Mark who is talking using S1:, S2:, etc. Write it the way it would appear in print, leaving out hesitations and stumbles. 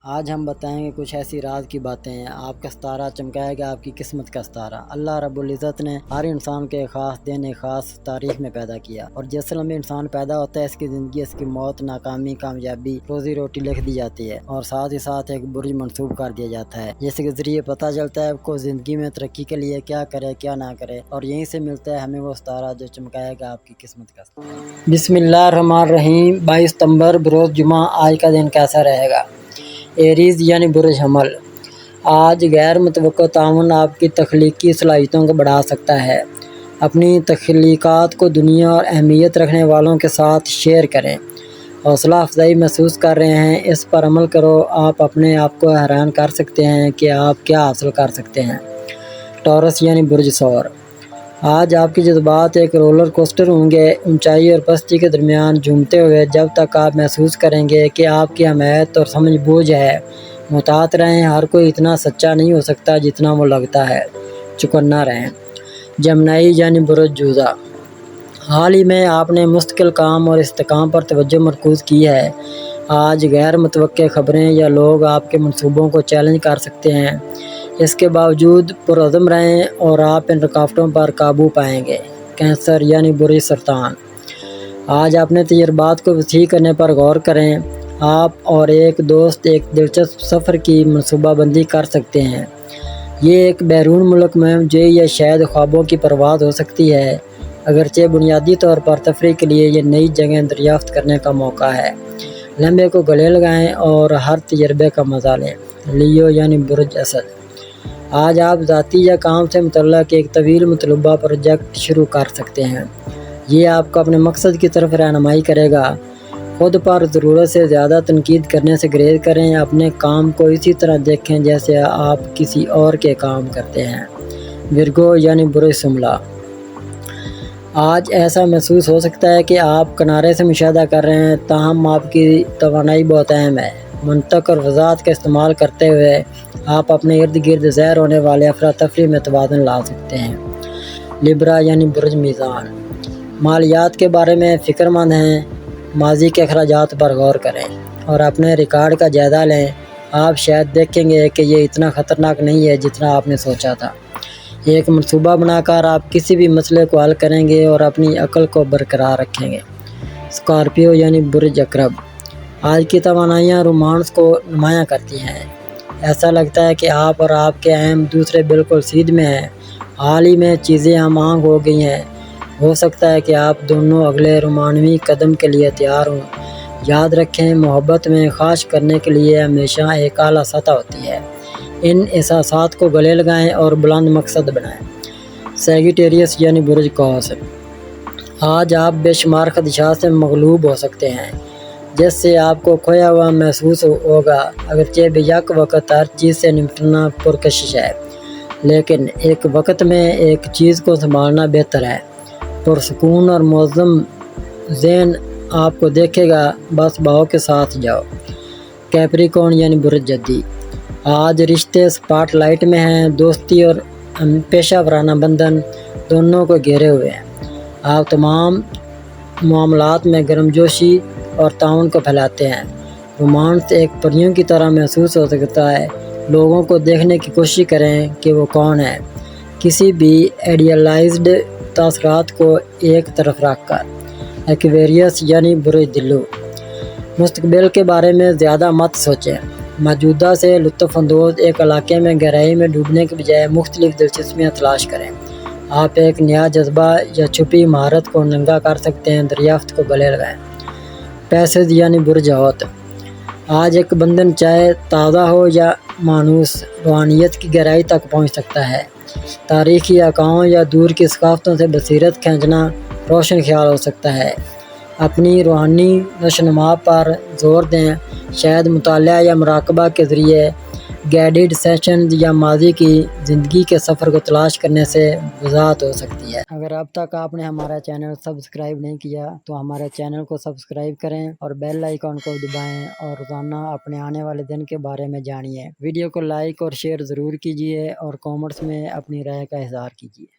S1: آج ہم بتائیں گے کچھ ایسی راز کی باتیں ہیں۔ آپ کا ستارہ چمکائے گا آپ کی قسمت کا ستارہ۔ اللہ رب العزت نے ہر انسان کے خاص دن ایک خاص تاریخ میں پیدا کیا، اور جس لمحے انسان پیدا ہوتا ہے اس کی زندگی، اس کی موت، ناکامی، کامیابی، روزی روٹی لکھ دی جاتی ہے، اور ساتھ ہی ساتھ ایک برج منسوب کر دیا جاتا ہے، جس کے ذریعے پتہ چلتا ہے آپ کو زندگی میں ترقی کے لیے کیا کرے کیا نہ کرے، اور یہیں سے ملتا ہے ہمیں وہ ستارہ جو چمکائے گا آپ کی قسمت کا ستارہ۔ بسم اللہ الرحمن الرحیم۔ 22 ستمبر بروز جمعہ۔ آج کا دن کیسا رہے گا؟ ایریز یعنی برج حمل۔ آج غیر متوقع تعاون آپ کی تخلیقی صلاحیتوں کو بڑھا سکتا ہے۔ اپنی تخلیقات کو دنیا اور اہمیت رکھنے والوں کے ساتھ شیئر کریں۔ حوصلہ افزائی محسوس کر رہے ہیں، اس پر عمل کرو۔ آپ اپنے آپ کو حیران کر سکتے ہیں کہ آپ کیا حاصل کر سکتے ہیں۔ ٹورس یعنی برج ثور۔ آج آپ کے جذبات ایک رولر کوسٹر ہوں گے، اونچائی اور پستی کے درمیان جھومتے ہوئے، جب تک آپ محسوس کریں گے کہ آپ کی حمایت اور سمجھ بوجھ ہے۔ محتاط رہیں، ہر کوئی اتنا سچا نہیں ہو سکتا جتنا وہ لگتا ہے۔ چوکنا رہیں۔ جمنائی یعنی برج جوزہ۔ حال ہی میں آپ نے مستقل کام اور استحکام پر توجہ مرکوز کی ہے۔ آج غیر متوقع خبریں یا لوگ آپ کے منصوبوں کو چیلنج کر سکتے ہیں، اس کے باوجود پرعزم رہیں اور آپ ان رکاوٹوں پر قابو پائیں گے۔ کینسر یعنی برج سرطان۔ آج اپنے تجربات کو وسیع کرنے پر غور کریں۔ آپ اور ایک دوست ایک دلچسپ سفر کی منصوبہ بندی کر سکتے ہیں۔ یہ ایک بیرون ملک مہم جوئی یا شاید خوابوں کی پرواز ہو سکتی ہے، اگرچہ بنیادی طور پر تفریح کے لیے یہ نئی جگہیں دریافت کرنے کا موقع ہے۔ لمحے کو گلے لگائیں اور ہر تجربے کا مزہ لیں۔ لیو یعنی برج اسد۔ آج آپ ذاتی یا کام سے متعلق ایک طویل مطلوبہ پروجیکٹ شروع کر سکتے ہیں۔ یہ آپ کو اپنے مقصد کی طرف رہنمائی کرے گا۔ خود پر ضرورت سے زیادہ تنقید کرنے سے گریز کریں۔ اپنے کام کو اسی طرح دیکھیں جیسے آپ کسی اور کے کام کرتے ہیں۔ ورگو یعنی برج شملہ۔ آج ایسا محسوس ہو سکتا ہے کہ آپ کنارے سے مشاہدہ کر رہے ہیں، تاہم آپ کی توانائی بہت اہم ہے۔ منطق اور وضاحت کا استعمال کرتے ہوئے آپ اپنے ارد گرد ظاہر ہونے والے افراتفری میں توازن لا سکتے ہیں۔ لیبرا یعنی برج میزان۔ مالیات کے بارے میں فکر مند ہیں، ماضی کے اخراجات پر غور کریں اور اپنے ریکارڈ کا جائزہ لیں۔ آپ شاید دیکھیں گے کہ یہ اتنا خطرناک نہیں ہے جتنا آپ نے سوچا تھا۔ ایک منصوبہ بنا کر آپ کسی بھی مسئلے کو حل کریں گے اور اپنی عقل کو برقرار رکھیں گے۔ اسکارپیو یعنی برج عقرب۔ آج کی توانائیاں رومانس کو نمایاں کرتی ہیں۔ ایسا لگتا ہے کہ آپ اور آپ کے اہم دوسرے بالکل سیدھ میں ہیں۔ حال ہی میں چیزیں ہم آہنگ ہو گئی ہیں۔ ہو سکتا ہے کہ آپ دونوں اگلے رومانوی قدم کے لیے تیار ہوں۔ یاد رکھیں، محبت میں خواہش کرنے کے لیے ہمیشہ ایک اعلیٰ سطح ہوتی ہے۔ ان احساسات کو گلے لگائیں اور بلند مقصد بنائیں۔ سیگیٹیریس یعنی برج قوس۔ آج آپ بے شمار خدشات سے مغلوب ہو سکتے ہیں، جس سے آپ کو کھویا ہوا محسوس ہوگا۔ اگرچہ بیک وقت ہر چیز سے نمٹنا پرکشش ہے، لیکن ایک وقت میں ایک چیز کو سنبھالنا بہتر ہے۔ پرسکون اور منظم ذہن آپ کو دیکھے گا، بس بہاؤ کے ساتھ جاؤ۔ کیپریکون یعنی برج جدی۔ آج رشتے سپاٹ لائٹ میں ہیں، دوستی اور پیشہ ورانہ بندھن دونوں کو گھیرے ہوئے ہیں۔ آپ تمام معاملات میں گرمجوشی اور تعاون کو پھیلاتے ہیں۔ رومانس ایک پریوں کی طرح محسوس ہو سکتا ہے۔ لوگوں کو دیکھنے کی کوشش کریں کہ وہ کون ہیں، کسی بھی آئیڈیالائزڈ تاثرات کو ایک طرف رکھ کر۔ ایکویریس یعنی برج دلو۔ مستقبل کے بارے میں زیادہ مت سوچیں، موجودہ سے لطف اندوز ایک علاقے میں گہرائی میں ڈوبنے کے بجائے مختلف دلچسپیاں تلاش کریں۔ آپ ایک نیا جذبہ یا چھپی مہارت کو ننگا کر سکتے ہیں، دریافت کو گلے لگائیں۔ پیسز یعنی برج حوت۔ آج ایک بندھن چاہے تازہ ہو یا مانوس، روحانیت کی گہرائی تک پہنچ سکتا ہے۔ تاریخی عقائد یا دور کی ثقافتوں سے بصیرت کھینچنا روشن خیال ہو سکتا ہے۔ اپنی روحانی نشوونما پر زور دیں، شاید مطالعہ یا مراقبہ کے ذریعے گائیڈڈ سیشنز یا ماضی کی زندگی کے سفر کو تلاش کرنے سے وضاحت ہو سکتی ہے۔ اگر اب تک آپ نے ہمارا چینل سبسکرائب نہیں کیا تو ہمارے چینل کو سبسکرائب کریں اور بیل آئیکن کو دبائیں، اور روزانہ اپنے آنے والے دن کے بارے میں جانیے۔ ویڈیو کو لائک اور شیئر ضرور کیجیے اور کامنٹس میں اپنی رائے کا اظہار کیجیے۔